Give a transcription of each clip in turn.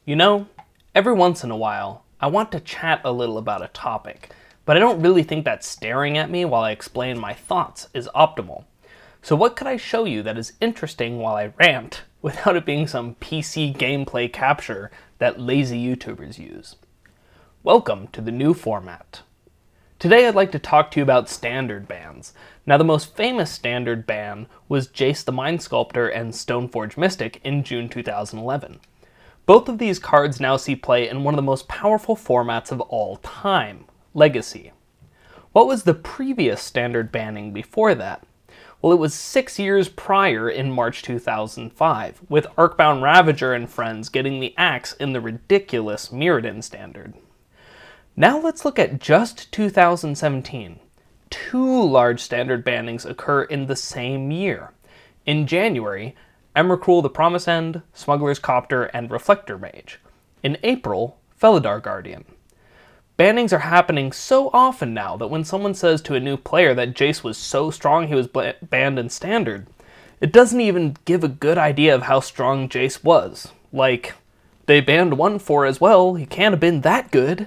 You know, every once in a while, I want to chat a little about a topic, but I don't really think that staring at me while I explain my thoughts is optimal. So what could I show you that is interesting while I rant, without it being some PC gameplay capture that lazy YouTubers use? Welcome to the new format. Today I'd like to talk to you about standard bans. Now the most famous standard ban was Jace the Mind Sculptor and Stoneforge Mystic in June 2011. Both of these cards now see play in one of the most powerful formats of all time, Legacy. What was the previous standard banning before that? Well, it was 6 years prior in March 2005, with Arcbound Ravager and friends getting the axe in the ridiculous Mirrodin standard. Now let's look at just 2017. Two large standard bannings occur in the same year. In January, Emrakul the Promise End, Smuggler's Copter, and Reflector Mage. In April, Felidar Guardian. Bannings are happening so often now that when someone says to a new player that Jace was so strong he was banned in Standard, it doesn't even give a good idea of how strong Jace was. Like, they banned 1/4 as well, he can't have been that good.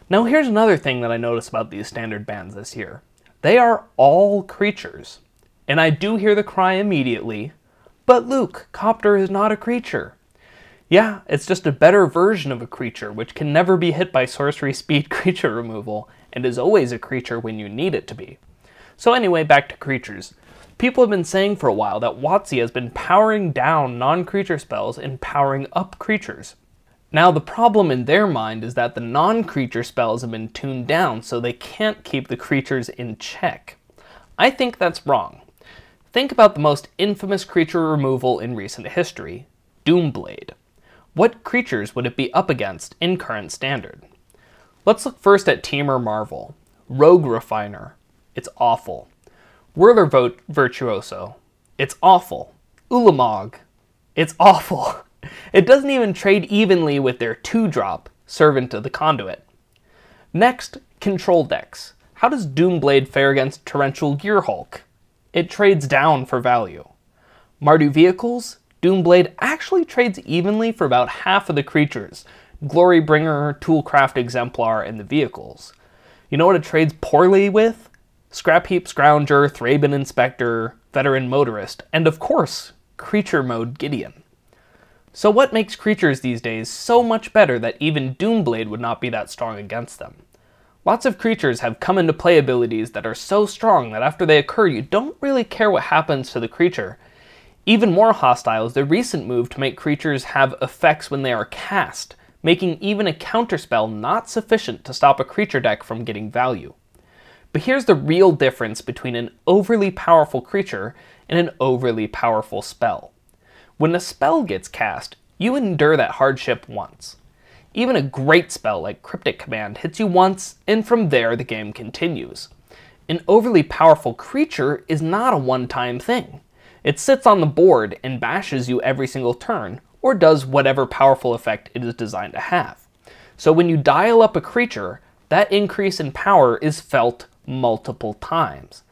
Now here's another thing that I noticed about these standard bans this year. They are all creatures. And I do hear the cry immediately, but Luke, Copter is not a creature. Yeah, it's just a better version of a creature, which can never be hit by sorcery speed creature removal, and is always a creature when you need it to be. So anyway, back to creatures. People have been saying for a while that WotC has been powering down non-creature spells and powering up creatures. Now the problem in their mind is that the non-creature spells have been tuned down so they can't keep the creatures in check. I think that's wrong. Think about the most infamous creature removal in recent history, Doomblade. What creatures would it be up against in current Standard? Let's look first at Temur Marvel. Rogue Refiner. It's awful. Whirler Virtuoso. It's awful. Ulamog. It's awful. It doesn't even trade evenly with their 2-drop, Servant of the Conduit. Next, Control Decks. How does Doomblade fare against Torrential Gearhulk? It trades down for value. Mardu Vehicles, Doomblade actually trades evenly for about half of the creatures, Glorybringer, Toolcraft Exemplar, and the vehicles. You know what it trades poorly with? Scrapheap Scrounger, Thraben Inspector, Veteran Motorist, and of course, Creature Mode Gideon. So what makes creatures these days so much better that even Doomblade would not be that strong against them? Lots of creatures have come into play abilities that are so strong that after they occur you don't really care what happens to the creature. Even more hostile is the recent move to make creatures have effects when they are cast, making even a counterspell not sufficient to stop a creature deck from getting value. But here's the real difference between an overly powerful creature and an overly powerful spell. When a spell gets cast, you endure that hardship once. Even a great spell like Cryptic Command hits you once, and from there the game continues. An overly powerful creature is not a one-time thing. It sits on the board and bashes you every single turn, or does whatever powerful effect it is designed to have. So when you dial up a creature, that increase in power is felt multiple times.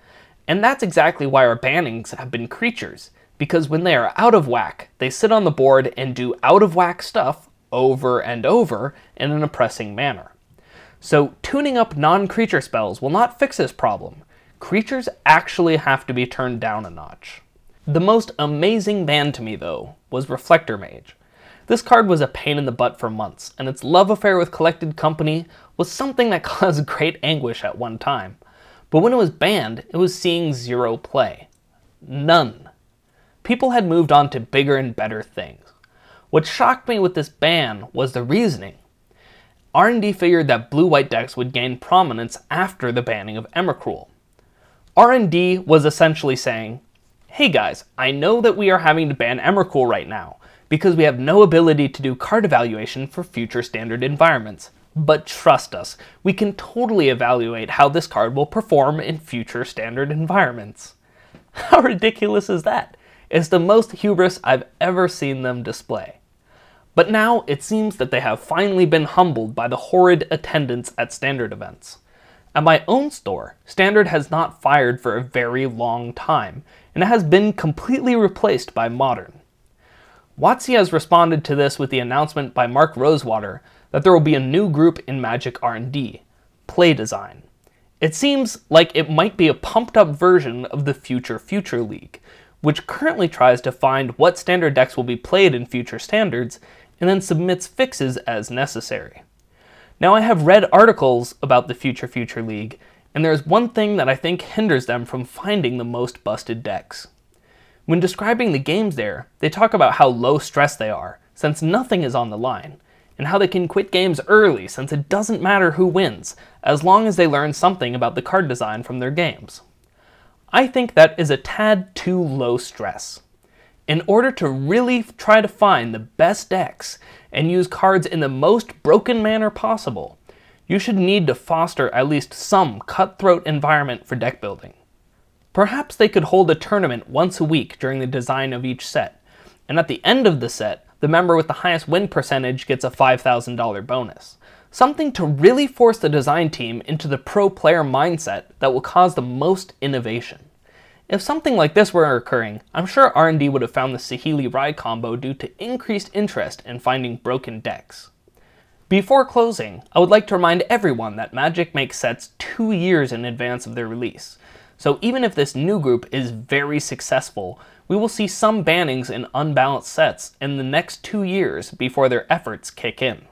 And that's exactly why our bannings have been creatures, because when they are out of whack, they sit on the board and do out-of-whack stuff over and over in an oppressing manner. So tuning up non-creature spells will not fix this problem. Creatures actually have to be turned down a notch. The most amazing ban to me, though, was Reflector Mage. This card was a pain in the butt for months, and its love affair with Collected Company was something that caused great anguish at one time. But when it was banned, it was seeing zero play. None. People had moved on to bigger and better things. What shocked me with this ban was the reasoning. R&D figured that blue-white decks would gain prominence after the banning of Emrakul. R&D was essentially saying, hey guys, I know that we are having to ban Emrakul right now, because we have no ability to do card evaluation for future standard environments. But trust us, we can totally evaluate how this card will perform in future standard environments. How ridiculous is that? It's the most hubris I've ever seen them display. But now it seems that they have finally been humbled by the horrid attendance at Standard events. At my own store, Standard has not fired for a very long time, and it has been completely replaced by Modern. WotC has responded to this with the announcement by Mark Rosewater that there will be a new group in Magic R&D, Play Design. It seems like it might be a pumped up version of the Future League, which currently tries to find what standard decks will be played in future standards and then submits fixes as necessary. Now, I have read articles about the Future League, and there's one thing that I think hinders them from finding the most busted decks. When describing the games there, they talk about how low stress they are, since nothing is on the line, and how they can quit games early since it doesn't matter who wins, as long as they learn something about the card design from their games. I think that is a tad too low stress. In order to really try to find the best decks and use cards in the most broken manner possible, you should need to foster at least some cutthroat environment for deck building. Perhaps they could hold a tournament once a week during the design of each set, and at the end of the set, the member with the highest win percentage gets a $5,000 bonus. Something to really force the design team into the pro player mindset that will cause the most innovation. If something like this were occurring, I'm sure R&D would have found the Saheeli Rai combo due to increased interest in finding broken decks. Before closing, I would like to remind everyone that Magic makes sets 2 years in advance of their release. So even if this new group is very successful, we will see some bannings in unbalanced sets in the next 2 years before their efforts kick in.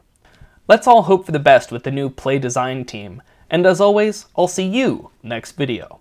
Let's all hope for the best with the new Play Design team, and as always, I'll see you next video.